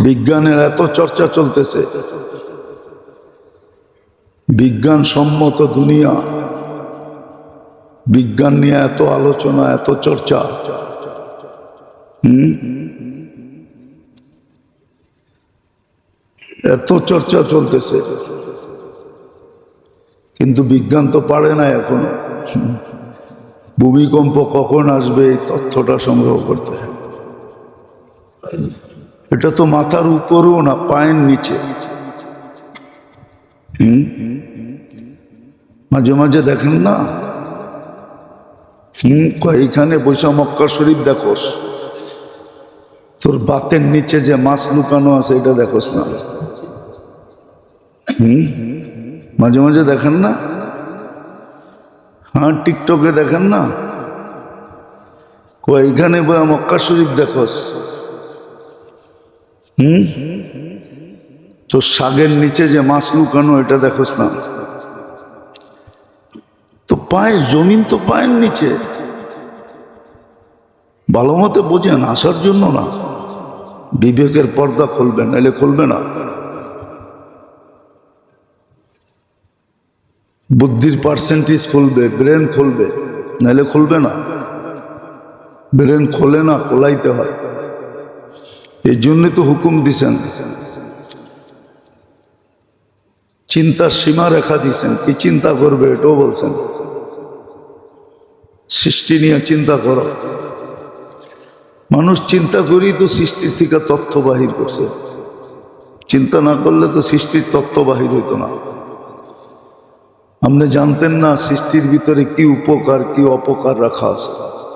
বিজ্ঞানের এত চর্চা চলতেছে, বিজ্ঞান সম্মত দুনিয়া, বিজ্ঞান নিয়ে এত আলোচনা, এত চর্চা। এত চর্চা চলতেছে, কিন্তু বিজ্ঞান তো পারে না এখনো ভূমিকম্প কখন আসবে এই তথ্যটা সংগ্রহ করতে। এটা তো মাথার উপরও না, পায়ের নিচে। মাঝে মাঝে দেখেন না, এইখানে বৈশা মক্কা শরীফ দেখোস, তোর বাতের নিচে যে মাছ লুকানো আছে এটা দেখোস না। মাঝে মাঝে দেখেন না, হ্যাঁ টিকটকে দেখেন না, এইখানে বৈশা মক্কা শরীফ দেখোস, তো শাকের নিচে যে মাছ লুকানো এটা দেখোস না। তো পায়ে জমিন তো পায়ের নিচে, ভালো মতে বোঝেন, আসার জন্য না, বিবেকের পর্দা খুলবে, নাহলে খুলবে না। বুদ্ধির পার্সেন্টেজ খুলবে, ব্রেন খুলবে, নাহলে খুলবে না। ব্রেন খোলে না, খোলাইতে হয়। এই জন্য তো হুকুম দিছেন, চিন্তার সীমা রেখা দিছেন, কি চিন্তা করবে এটাও বলছেন। সৃষ্টি নিয়ে চিন্তা করো। মানুষ চিন্তা করি তো সৃষ্টির থেকে তথ্য বাহির করছে, চিন্তা না করলে তো সৃষ্টির তথ্য বাহির হইতো না। আপনি জানতেন না সৃষ্টির ভিতরে কি উপকার কি অপকার রাখা আছে,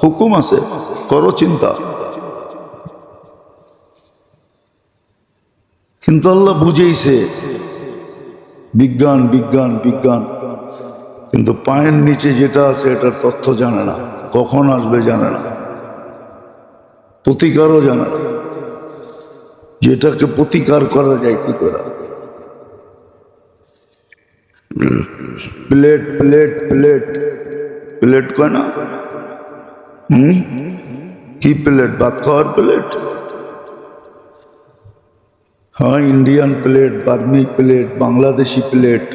হুকুম আছে, করো চিন্তা। কিন্তু আল্লাহ বুঝেইছে বিজ্ঞান বিজ্ঞান বিজ্ঞান, কিন্তু পায়ের নিচে যেটা আছে এটার তথ্য জানে না, কখন আসবে জানে না, প্রতিকারও জানে না, যেটাকে প্রতিকার করা যায় কি করে। প্লেট প্লেট প্লেট প্লেট কয় না, কি প্লেট? ভাত খাওয়ার প্লেট? হ্যাঁ, Indian plate, vermi plate, Bangladeshi plate.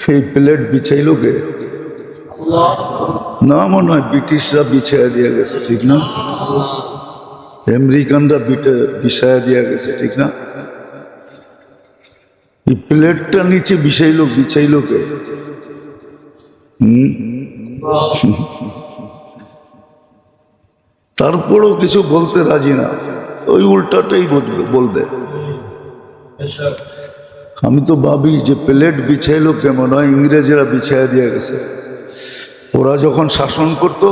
সেই প্লেট বিছাইল কে? না, মনে হয় ব্রিটিশরা বিছাইয়া দিয়ে গেছে, ঠিক না? আমেরিকানরা বিছাইয়া দিয়ে গেছে, ঠিক না? এই প্লেটটা নিচে বিছাইল কে? তারপরেও কিছু বলতে রাজি না, ওই উল্টাটাই বলবে। আমি তো ভাবি যে প্লেট বিছাইলো কেমন হয়, ইংরেজরা বিছাইয়া দিয়ে গেছে। ওরা যখন শাসন করত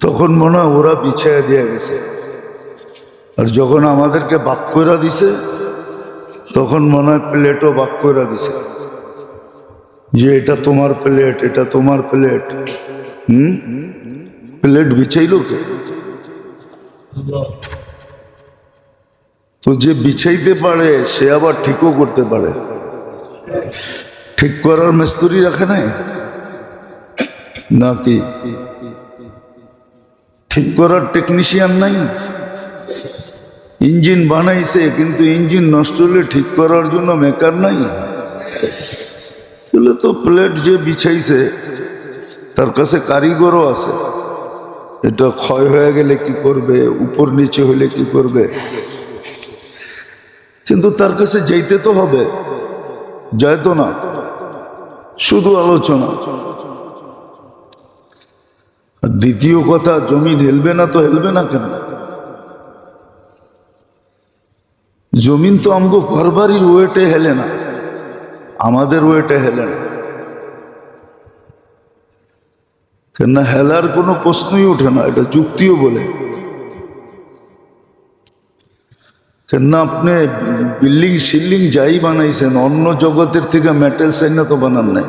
তখন মনে হয় ওরা বিছাইয়া দিয়ে গেছে, আর যখন আমাদেরকে ভাগ কইরা দিছে তখন মনে হয় প্লেটও ভাগ কইরা দিছে, যে এটা তোমার প্লেট, এটা তোমার প্লেট। প্লেট বিছাইলো কে? তো যে বিছাইতে পারে সে আবার ঠিকও করতে পারে। ঠিক করার মিস্ত্রি রাখে নাই নাকি? ঠিক করার টেকনিশিয়ান নাই? ইঞ্জিন বানাইছে, কিন্তু ইঞ্জিন নষ্ট হলে ঠিক করার জন্য মেকার নাই। তাহলে তো প্লেট যে বিছাইছে তার কাছে কারিগরও আছে, এটা ক্ষয় হয়ে গেলে কি করবে, উপর নিচে হলে কি করবে, কিন্তু তার কাছে যাইতে তো হবে, যায় তো না, শুধু আলোচনা। আর দ্বিতীয় কথা, জমিন হেলবে না তো হেলবে না কেন? জমিন তো আমগো ঘরবাড়ির ওয়েটে হেলে না, আমাদের ওয়েটে হেলে না। কেননা হেলার কোনো প্রশ্নই ওঠে না, এটা যুক্তিও বলে। কেননা আপনি বিল্ডিং শিল্ডিং যাই বানাইছেন, অন্য জগতের থেকে মেটেল সাইনা তো বানান নাই,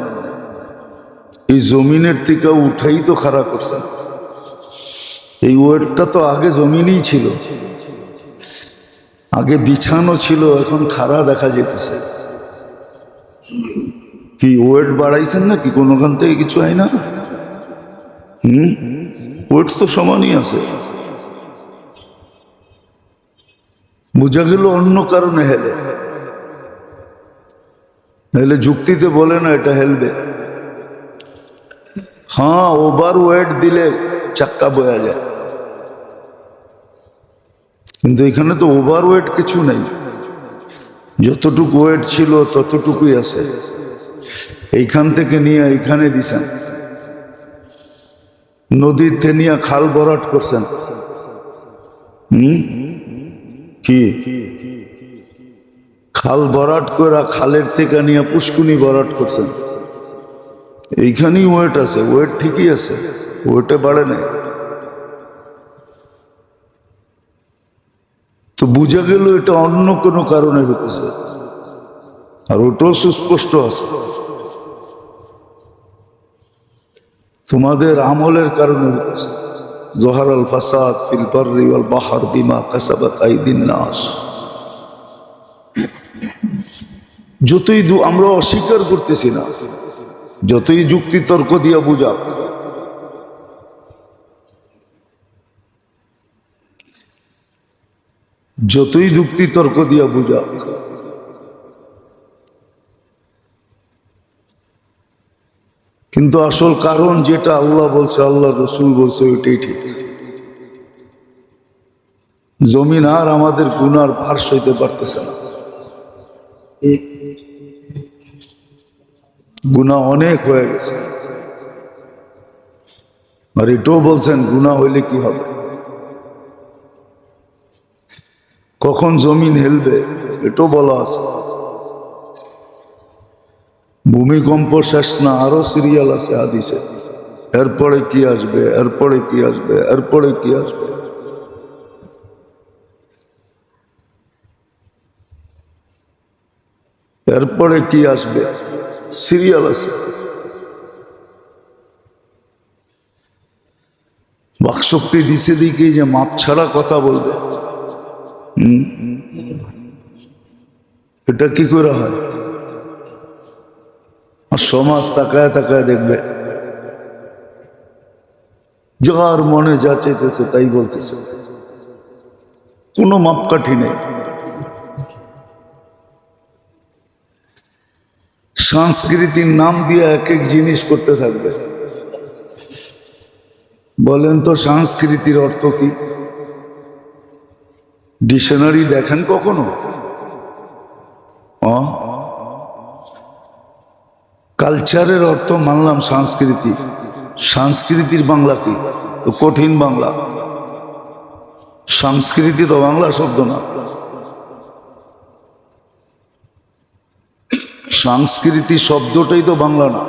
এই জমিনের থেকে উঠাই তো খাড়া করছেন। এই ওয়েটটা তো আগে জমিনই ছিল, আগে বিছানো ছিল, এখন খাড়া দেখা যেতেছে। কি ওয়েট বাড়াইছেন না কি কোনোখান থেকে? কিছু হয় না। ওয়েট তো সমানই আছে। বোঝা গেল অন্য কারণে হেলে, নাহলে যুক্তিতে বলে না এটা হেলবে। হ্যাঁ, ওভার ওয়েট দিলে চাক্কা বয়া যায়, কিন্তু এখানে তো ওভার ওয়েট কিছু নেই, যতটুকু ওয়েট ছিল ততটুকুই আছে। এইখান থেকে নিয়ে এইখানে দিছেন, নদীর থেকে নিয়ে খাল ভরাট করছেন। কি খাল ভরাট করে খালের থেকে নিয়ে পুষ্কুনি ভরাট করছেন, এইখানেই ওয়েট আছে, ওয়েট ঠিকই আছে, ওয়েটে বাড়ে নাই। তো বুঝা গেল এটা অন্য কোনো কারণে হতেছে, আর ওটাও সুস্পষ্ট আছে, তোমাদের আমলের কারণে হতেছে। জহারাল ফাসাদ ফিল বাররি ওয়াল বাহর বিমা কাসাবাত আইদিন নাস। যতই আমরা অস্বীকার করতেছি না, যতই যুক্তি তর্ক দিয়া বুঝাক, যতই যুক্তি তর্ক দিয়া বুঝাক, কিন্তু আসল কারণ যেটা আল্লাহ বলছে, আল্লাহ রসুল বলছে, ওইটাই ঠিক। জমিন আর আমাদের গুনার ভার সইতে পারতেছে না, গুনাহ অনেক হয়ে গেছে। আর এটাও বলছেন গুনাহ হইলে কি হবে, কখন জমিন হেলবে এটাও বলা আছে। ভূমিকম্প শেষ না, আরো সিরিয়াল আছে হাদিসে, এরপরে কি আসবে, এরপরে কি আসবে, এরপরে কি আসবে। এরপরে কি আসবে সিরিয়াল আছে। বাকশক্তি দিছে দিকে যে মাপ ছাড়া কথা বলবে, এটা কি করে হয়? আর সমাজ তাকায় তাকায় দেখবে, যার মনে যা চাইতেছে তাই বলতেছে, কোনো মাপকাঠি নেই। সংস্কৃতির নাম দিয়ে এক এক জিনিস করতে থাকবে। বলেন তো সংস্কৃতির অর্থ কি? ডিকশনারি দেখেন কখনো? কালচারের অর্থ মানলাম সংস্কৃতি, সংস্কৃতির বাংলা কি? তো কঠিন বাংলা। সংস্কৃতি তো বাংলা শব্দ না, সংস্কৃতি শব্দটাই তো বাংলা না।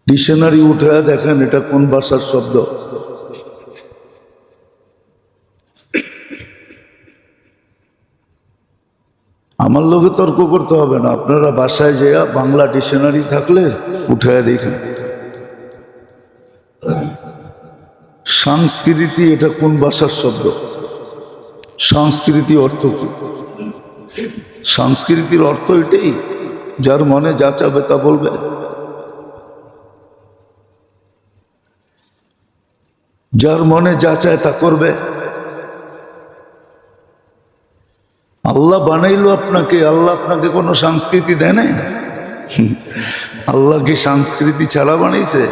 ডিকশনারি উঠে দেখেন এটা কোন ভাষার শব্দ। আমার লোকে তর্ক করতে হবে না, আপনারা বাসায় যেয়া বাংলা ডিকশনারি থাকলে উঠে দেখেন সংস্কৃতি এটা কোন ভাষার শব্দ, সংস্কৃতি অর্থ কি। সংস্কৃতির অর্থ এটাই, যার মনে যা চাবে তা বলবে, যার মনে যা চায় তা করবে। আল্লাহ বানাইলো আপনাকে, আল্লাহ আপনাকে কোনো সংস্কৃতি দেয় না। আল্লাহ কি সংস্কৃতি ছাড়া বানাইছে?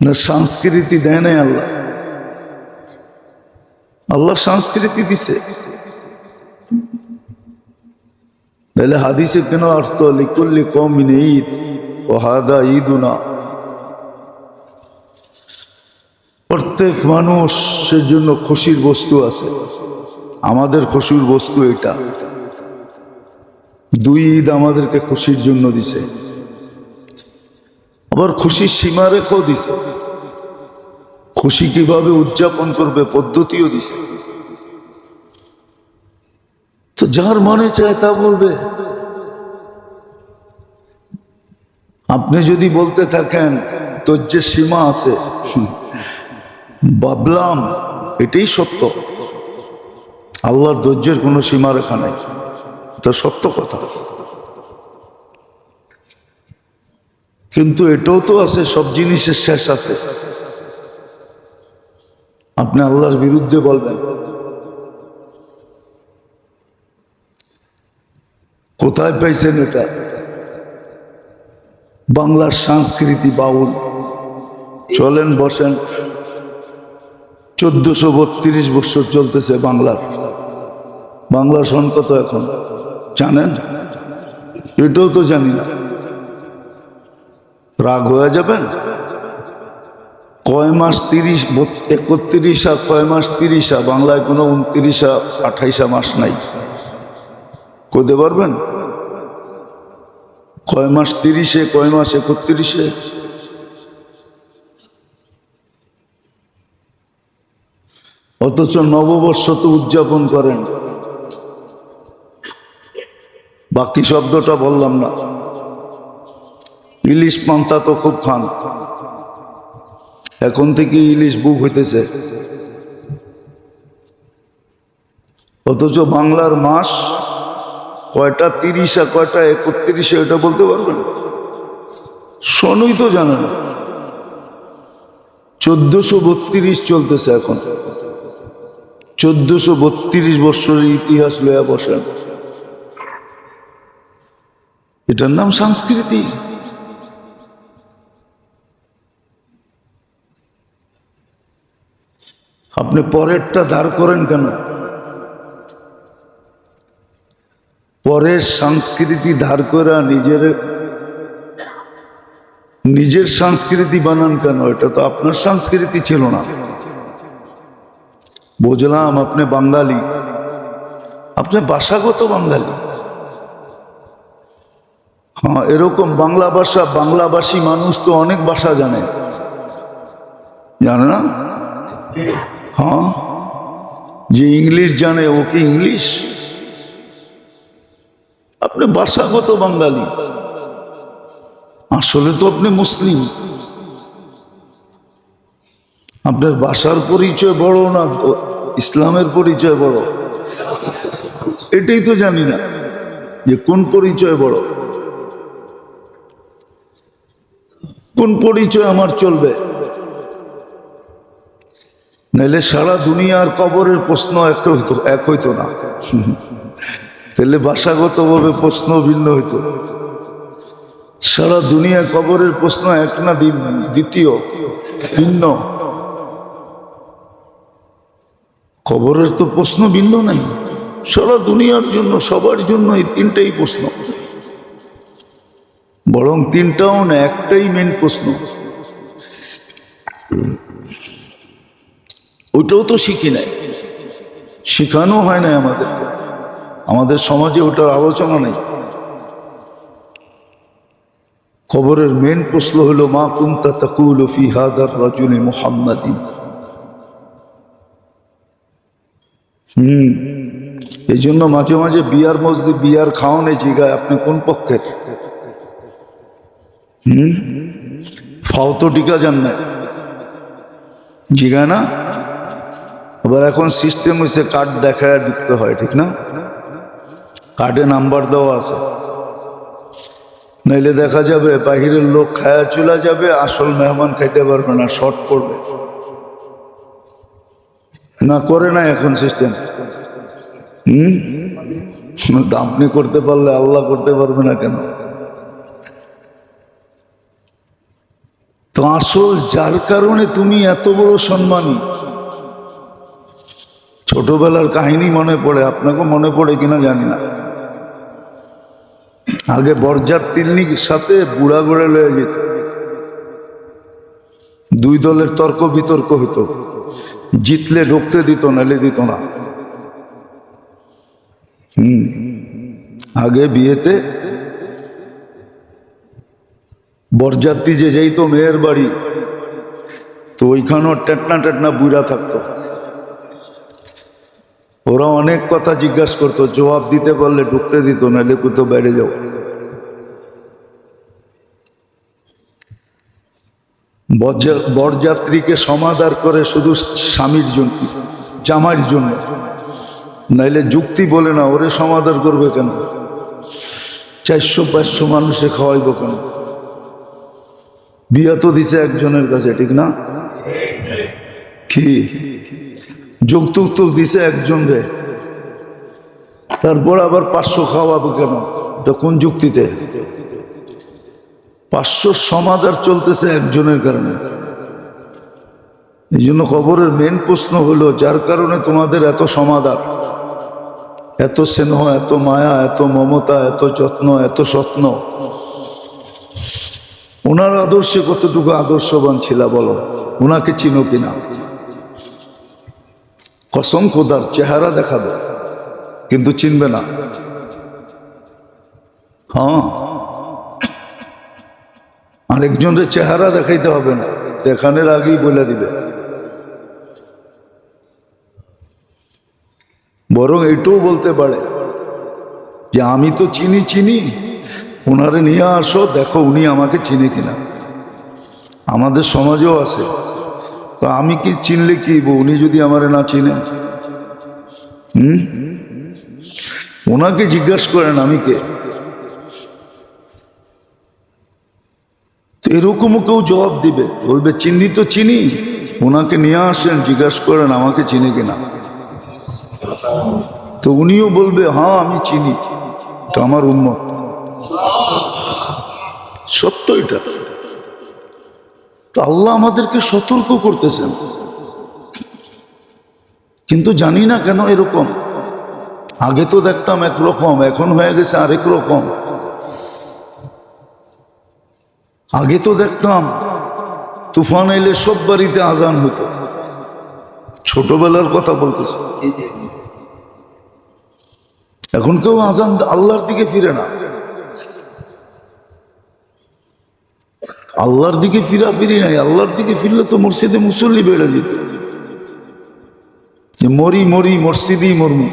না, সংস্কৃতি দেয় নাই আল্লাহ, আল্লাহ সংস্কৃতি দিছে। তাহলে হাদিসে কেন অর্থ লিকুল্লি কওমিন ঈদ ও হাদা ঈদুনা, প্রত্যেক মানুষের জন্য খুশির বস্তু আছে, আমাদের খুশির বস্তু এটা। দুই ঈদ আমাদেরকে খুশির জন্য দিছে, আবার খুশির সীমা রেখেও দিছে, খুশি কিভাবে উদযাপন করবে পদ্ধতিও দিছে। তো যার মনে চায় তা বলবে। আপনি যদি বলতে থাকেন ধৈর্যের সীমা আছে, ভাবলাম এটাই সত্য, আল্লাহর ধৈর্যের কোনো সীমারেখা নাই, এটা সত্য কথা। কিন্তু এটাও তো আছে, সব জিনিসের শেষ আছে। আপনি আল্লাহর বিরুদ্ধে বলবেন। কোথায় পাইছেন এটা? বাংলার সংস্কৃতি বাউল। চলেন বসেন। 1432 বছর চলতেছে বাংলার। বাংলা সন কত এখন জানেন? এটাও তো জানি না। রাগ হয়ে যাবেন? কয় মাস 31 কয় মাস 30 বাংলায় কোনো 29 28 মাস নাই। কইতে পারবেন কয় মাস 30 কয় মাস 31? অথচ নববর্ষ তো উদযাপন করেন। বাকি শব্দটা বললাম না। ইলিশ পান্তা তো খুব খান। এখন থেকে ইলিশ বুক হইতেছে। অথচ বাংলার মাস কয়টা 30 কয়টা 31 এটা বলতে পারবেন? শোনই তো জানেন। 1432 চলতেছে এখন। 1432 বছরের ইতিহাস লইয়া বসেন। এটার নাম সংস্কৃতি? আপনি পরেরটা ধার করেন কেন? পরের সংস্কৃতি ধার করে নিজের সংস্কৃতি বানান কেন? এটা তো আপনার সংস্কৃতি ছিল না। বুঝলাম আপনি বাঙালি, আপনি ভাষাগত বাঙালি। হ্যাঁ, এরকম বাংলা ভাষা, বাংলাভাষী মানুষ তো অনেক ভাষা জানে না? হ্যাঁ, যে ইংলিশ জানে ও কি ইংলিশ? আপনি ভাষাগত বাঙালি, আসলে তো আপনি মুসলিম। আপনার ভাষার পরিচয় বড় না ইসলামের পরিচয় বড়? এটাই তো জানি না যে কোন পরিচয় বড়, কোন পরিচয় আমার চলবে। নাইলে সারা দুনিয়ার কবরের প্রশ্ন এক হইতো না। তাহলে ভাষাগতভাবে প্রশ্ন ভিন্ন হইতো। সারা দুনিয়া কবরের প্রশ্ন এক না দ্বিতীয় ভিন্ন? কবরের তো প্রশ্ন ভিন্ন নাই। সারা দুনিয়ার জন্য, সবার জন্য এই তিনটাই প্রশ্ন। বরং তিনটাও না, একটাই মেন প্রশ্ন। ওইটাও তো শিখি নাই, শেখানো হয় না আমাদেরকে। আমাদের সমাজে ওটার আলোচনা নেই। কবরের মেন প্রশ্ন হলো মা কুনতা তাকুলু ফি হাযার রাজুলি মুহাম্মাদিন। এই জন্য মাঝে মাঝে বিয়ার মসজিদ, বিয়ার খাওয়ানে জিগায় আপনি কোন পক্ষের? ফাও তো টিকা যান না, জিগায় না? আবার এখন সিস্টেম হয়েছে কার্ড দেখায় দিতে হয়, ঠিক না? কার্ডে নাম্বার দেওয়া আছে, নাইলে দেখা যাবে বাহিরের লোক খায়া চলে যাবে, আসল মেহমান খাইতে পারবে না, শর্ট পড়বে। না করে না এখন সিস্টেম? আপনি করতে পারলে আল্লাহ করতে পারবে না কেন? তো আসল যার কারণে তুমি এত বড় সম্মানী। ছোটবেলার কাহিনী মনে পড়ে, আপনাকে মনে পড়ে কিনা জানি না। আগে বরযাত্রীর সাথে বুড়া গড়ে লয়ে যেত, দুই দলের তর্ক বিতর্ক হইতো, জিতলে ঢুকতে দিত, নালে দিত না। আগে বিয়েতে বরযাত্রী যে যাইতো মেয়ের বাড়ি, তো ওইখানেও টেটনা টেটনা বুড়া থাকতো। ওরা অনেক কথা জিজ্ঞাসা করতো, জবাব দিতে পারলে ঢুকতে দিত, নাহলে কোথাও বেড়ে যাও। বরযাত্রীকে সমাদর করে শুধু স্বামীর জন্য, জামাইয়ের জন্য, নাইলে যুক্তি বলে না। ওরে সমাদর করবে কেন? 400-500 মানুষে খাওয়াইব কেন? বিয়া তো দিছে একজনের কাছে, ঠিক না? কি যৌতুক তো দিছে একজন রে, তারপর আবার 500 খাওয়াবো কেন? এটা কোন যুক্তিতে? 500 সমাধান চলতেছে একজনের কারণে। এই জন্য কবরের মেন প্রশ্ন হলো, যার কারণে তোমাদের এত সমাধান, এত স্নেহ, এত মায়া, এত মমতা, এত যত্ন, এত যত্ন, ওনার আদর্শে কতটুকু আদর্শবান ছিল বলো? ওনাকে চিনো কিনা? কসম খোদার, চেহারা দেখাবে কিন্তু চিনবে না। হ্যাঁ, আরেকজনের চেহারা দেখাইতে হবে না, দেখানোর আগেই বলে দিবে। বরং এটাও বলতে পারে যে আমি তো চিনি, ওনারে নিয়ে আসো, দেখো উনি আমাকে চিনে কিনা। আমাদের সমাজেও আছে, তো আমি কি চিনলে কি, উনি যদি আমারে না চিনে? ওনাকে জিজ্ঞাসা করেন আমি কে। তো এরকমও কেউ জবাব দিবে, বলবে চিনি তো চিনি, ওনাকে নিয়ে আসেন, জিজ্ঞাসা করেন আমাকে চিনে কিনা। তো উনিও বলবে হ্যাঁ আমি চিনি, এটা আমার উম্মত। সত্য এটা। তো আল্লাহ আমাদেরকে সতর্ক করতেছেন, কিন্তু জানি না কেন এরকম। আগে তো দেখতাম একরকম, এখন হয়ে গেছে আরেক রকম। আগে তো দেখতাম তুফান এলে সব বাড়িতে আজান হতো, ছোটবেলার কথা বলতেছে। এখন কেউ আজান আল্লাহর দিকে ফিরে না। আল্লাহর দিকে ফিরি নাই। আল্লাহর দিকে ফিরলে তো মসজিদে মুসল্লি বেড়ে যেত। মরি মসজিদেই মরমু।